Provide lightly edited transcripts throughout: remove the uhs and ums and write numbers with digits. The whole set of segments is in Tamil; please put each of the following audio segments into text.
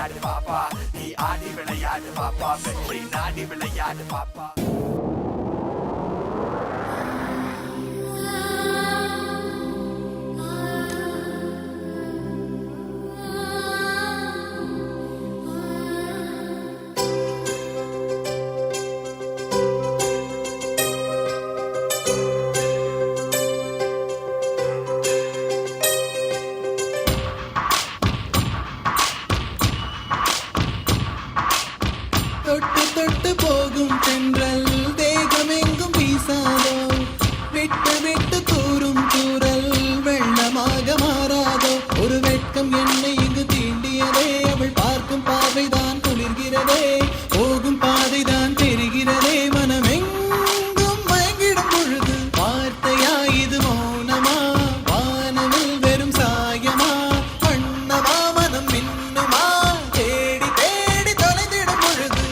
விளையாடு பாப்பா, நீ ஆடி விளையாடு பாப்பா, வெற்றி நாடி விளையாடு பாப்பா. தொட்டு தொட்டு போகும் தென்றல் தேகமெங்கும் வீசாதோ, விட்டு விட்டு தூரும் தூரல் வெள்ளமாக மாறாதோ. ஒரு வெட்கம் என்னை இங்கு தீண்டியதே, அவள் பார்க்கும் பார்வைதான் குளிர்கிறதே, போகும் பாதைதான் தெரிகிறதே. மனமெங்கும் மயங்கிடும் பொழுது வார்த்தையா இது மௌனமா, வானவில் வெறும் சாயமா, வண்ணமா மனம் மின்னுமா, தேடி தேடி தொலைந்திடும் பொழுது.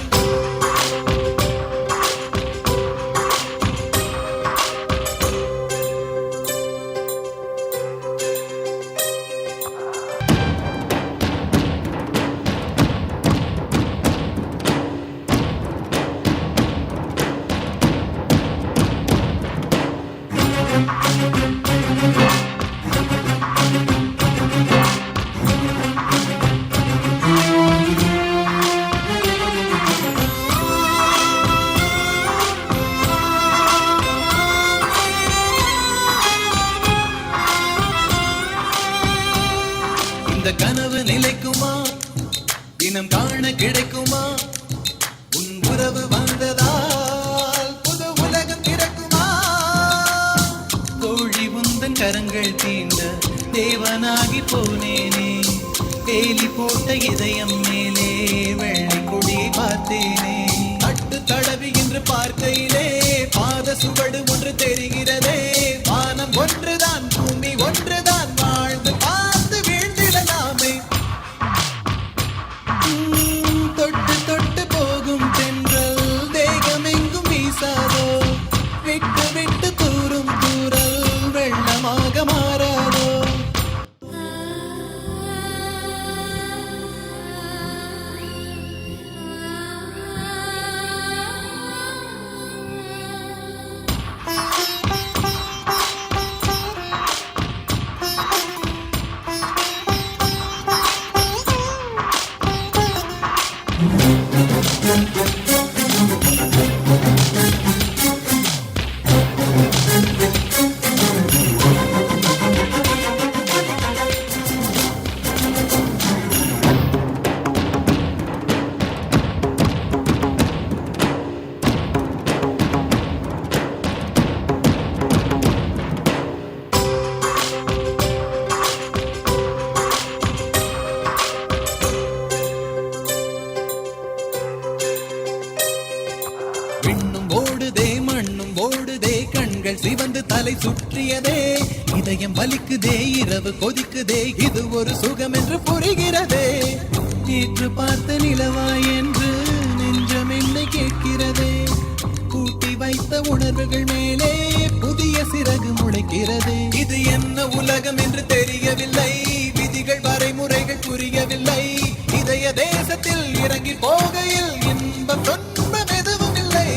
இந்த கனவு நிலைக்குமா, தினம் காண கிடைக்குமா, உன் உறவு வந்ததால் புது உலகம் திறக்குமா. கோழி உந்தன் கரங்கள் தீண்ட தேவனாகி போனேனே, வேலி போட்ட இதயம் மேலே வெள்ளி கொடியை பார்த்தேனே. தட்டு தடவி என்று பார்க்கையிலே பாத சுவடு ஒன்று தெரிகிறதே, வானம் ஒன்றுதான் பூமி ஒன்றுதான், வாழ்ந்து பார்த்து வீழ்ந்திடலாமே. தொட்டு தொட்டு போகும் தென்றல் தேகமெங்கும் வீசாதோ, விட்டு விட்டு தூரும் தூரல் வெள்ளமாக மாறாதோ. விண்ணும் ஓடுதே மண்ணும் ஓடுதே, கண்கள் சிவந்து தலை சுற்றியதே, இதயம் வலிக்குதே இரவு கொதிக்குதே, இது ஒரு சுகம் என்று புரிகிறதே. நேற்று பார்த்த நிலவா என்று நெஞ்சம் என்னை கேட்கிறதே, கூட்டி வைத்த உணர்வுகள் மேலே புதிய சிறகு முளைக்கிறதே. இது என்ன உலகம் என்று தெரியவில்லை, விதிகள் வரைமுறைகள் புரியவில்லை, இதய தேசத்தில் இறங்கி போகையில் இன்பம் துன்பம் எதுவும் இல்லை.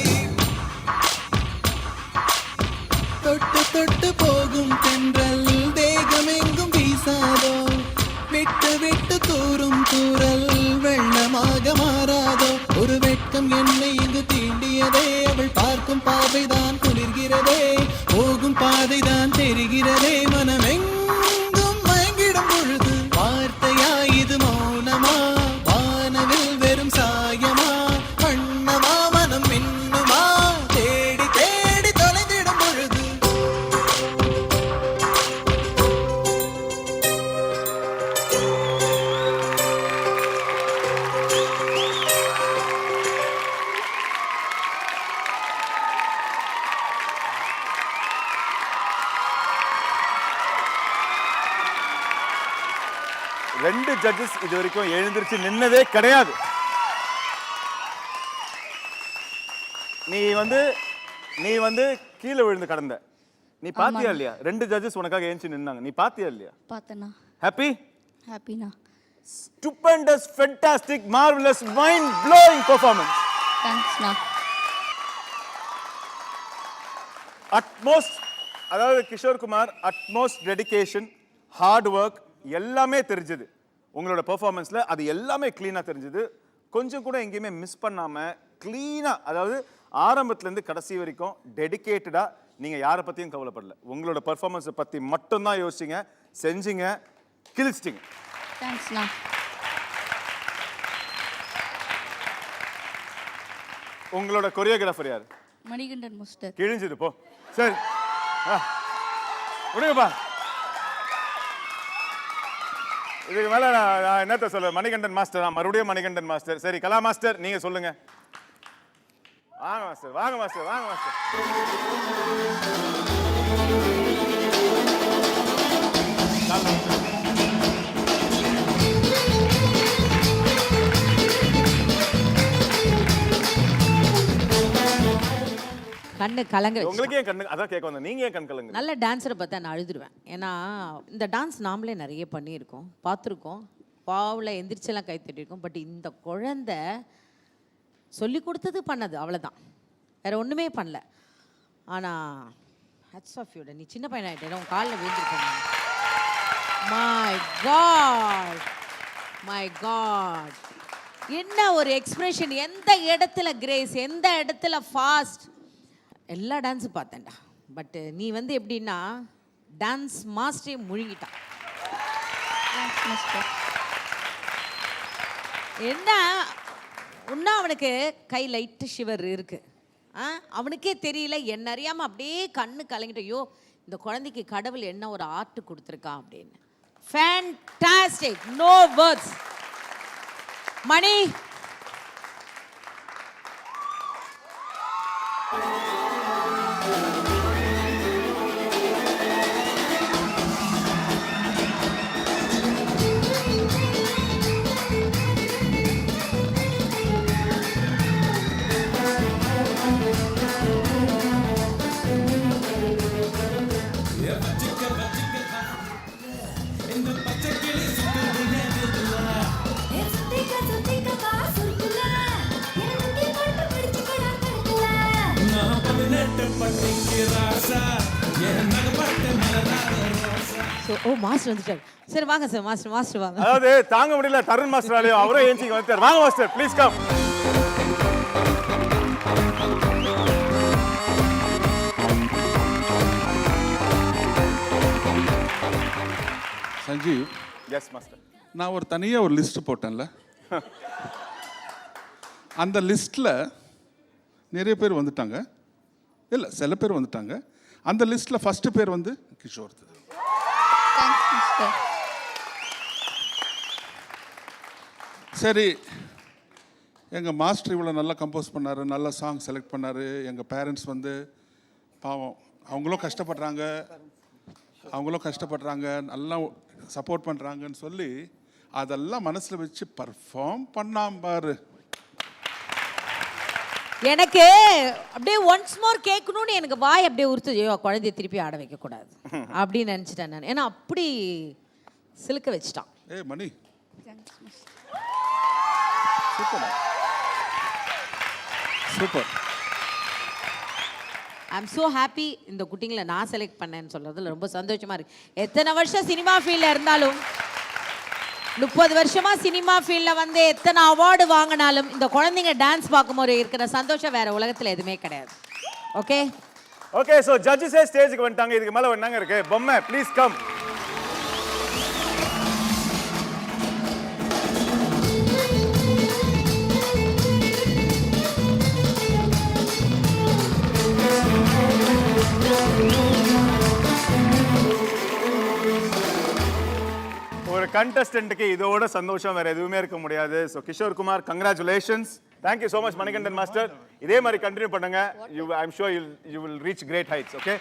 தொட்டு தொட்டு போகும் தென்றல் தேகமெங்கும் வீசாதோ, விட்டு விட்டு தூரும் தூரல் வெள்ளமாக மாறாதோ. ஒரு வெட்கம் என்னை இங்கு தீண்டியதே, அவள் பார்க்கும் பார்வைதான் குளிர்கிறதே, போகும் பாதைதான் தெரிகிறதே. மனமெங்கும் மயங்கிடும் பொழுது வார்த்தையா இது மௌனமா, வானவில் வெறும் சாயமா, வண்ணமா மனம் மின்னுமா, தேடி தேடி தொலைந்திடும் பொழுது. ரெண்டு ஜட்ஜஸ் இது வரைக்கும் எழுந்திருச்சு நின்னதே கிடையாது. நீ வந்து கீழே விழுந்து கடந்த. நீ பாத்தியா இல்லையா? ரெண்டு ஜட்ஜஸ் உனக்காக எழுந்து நின்னாங்க. நீ பாத்தியா இல்லையா? பார்த்தேண்ணா. ஹாப்பி? ஹாப்பிண்ணா. Stupendous, fantastic, marvelous, mind-blowing performance. தேங்க்ஸ்ண்ணா. Utmost, அதாவது Kishore Kumar utmost dedication, hard work எல்லாமே தெரிஞ்சது உங்களோட பெர்ஃபார்மன்ஸ்ல. அது எல்லாமே க்ளீனாக தெரிஞ்சது. கொஞ்சம் கூட எங்கேயுமே மிஸ் பண்ணாமல் க்ளீனாக, அதாவது ஆரம்பத்துலேருந்து கடைசி வரைக்கும் டெடிகேட்டடாக நீங்கள் யாரை பற்றியும் கவலைப்படல. உங்களோட பெர்ஃபார்மன்ஸை பற்றி மட்டும்தான் யோசிச்சிங்க, செஞ்சீங்க, கிழிச்சிட்டிங்க. தேங்க்ஸ்ண்ணா. உங்களோட கொரியோகிராஃபர் யார்? மணிகண்டன் மாஸ்டர். கிழிஞ்சது போ. சரி விடுங்கப்பா. இதுக்கு மேல நான் என்னத்த சொல்ல, மணிகண்டன் மாஸ்டர் தான், மறுபடியும் மணிகண்டன் மாஸ்டர். சரி கலா மாஸ்டர் நீங்க சொல்லுங்க. வாங்க மாஸ்டர், வாங்க மாஸ்டர், வாங்க மாஸ்டர். கண்ணு கலங்க உங்களுக்கு ஏன் கண்ணு, அதான் கேட்க வந்தேன், நீங்க ஏன் கண் கலங்க? நல்ல டான்ஸரை பார்த்தா நான் அழுதுருவேன். ஏன்னா இந்த டான்ஸ் நாமளே நிறைய பண்ணியிருக்கோம், பார்த்துருக்கோம், பாவில் எந்திரிச்செல்லாம் கை தட்டியிருக்கோம். பட் இந்த குழந்தை சொல்லி கொடுத்தது பண்ணது அவ்வளோதான், வேற ஒன்றுமே பண்ணல. ஆனால் ஹேட்ஸ் ஆஃப் யூட, நீ சின்ன பையன் ஆகிட்டேன், உன் காலில் விழுந்திருக்கேன். மை காட், மை காட், என்ன ஒரு எக்ஸ்பிரஷன், எந்த இடத்துல கிரேஸ், எந்த இடத்துல ஃபாஸ்ட். எல்லா டான்ஸும் பார்த்தேன்டா. பட் நீ வந்து எப்படின்னா டான்ஸ் மாஸ்டரே முழுங்கிட்டான். என்ன இன்னும் அவனுக்கு கை லைட்டு ஷிவர் இருக்கு. அவனுக்கே தெரியல, என்ன அறியாமல் அப்படியே கண்ணு கலங்கிட்டு, ஐயோ இந்த குழந்தைக்கு கடவுள் என்ன ஒரு ஆர்ட் கொடுத்துருக்கான் அப்படின்னு. Fantastic, no words. மணி ஓ மாஸ்டர் வந்துட்டார். சரி வாங்க சார், மாஸ்டர் மாஸ்டர் வாங்க. அதாவது தாங்க முடியல தருண் மாஸ்டர், அவரே ஏஞ்சி வந்துட்டார். வாங்க master, please come. Sanjeev, yes master. நான் ஒரு தனியாக ஒரு லிஸ்ட் போட்டேன்ல, அந்த லிஸ்ட்டில் நிறைய பேர் வந்துட்டாங்க, இல்லை சில பேர் வந்துட்டாங்க. அந்த லிஸ்ட்டில் ஃபஸ்ட்டு பேர் வந்து கிஷோர். Thanks master. சரி, எங்கள் மாஸ்டர் இவ்வளோ நல்லா கம்போஸ் பண்ணார், நல்ல சாங் செலக்ட் பண்ணார். எங்கள் பேரண்ட்ஸ் வந்து பாவம், அவங்களும் கஷ்டப்படுறாங்க, நல்லா சப்போர்ட் பண்ணுறாங்கன்னு சொல்லி அதெல்லாம் மனசில் வச்சு பர்ஃபார்ம் பண்ணாம பாரு. எனக்கு அப்படியே ஒன்ஸ் மோர் கேட்கணும்னு எனக்கு வாய் அப்படியே உறுத்து, ஐயோ குழந்தைய திருப்பி ஆட வைக்கக்கூடாது அப்படின்னு நினச்சிட்டேன் நான். ஏன்னா அப்படி சிலுக்க வச்சுட்டான். Mani super. I am so happy இந்த குட்டிங்களை நான் செலக்ட் பண்ணேன்னு சொல்கிறதுல ரொம்ப சந்தோஷமாக இருக்குது. எத்தனை வருஷம் சினிமா ஃபீல்டில் இருந்தாலும், 30 வருஷமா சினிமா ஃபீல்டில் வந்து எத்தனை அவார்டு வாங்கினாலும் இந்த குழந்தைங்க டான்ஸ் பார்க்கும்போது இருக்கிற சந்தோஷம் வேற உலகத்தில் எதுவுமே கிடையாது. ஓகே ஓகே, ஸோ ஜட்ஜஸே ஸ்டேஜுக்கு வந்துட்டாங்க. இதுக்கு மேலே என்னங்க இருக்கு? பொம்மை ப்ளீஸ் கம். ஒரு கண்டஸ்டன்ட்டுக்கு இதோட சந்தோஷம் வேற எதுவுமே இருக்க முடியாது. So Kishore Kumar, congratulations. Thank you so much Manikandan master. இதே மாதிரி கண்டினியூ பண்ணுங்க. I am sure you will reach great heights. Okay.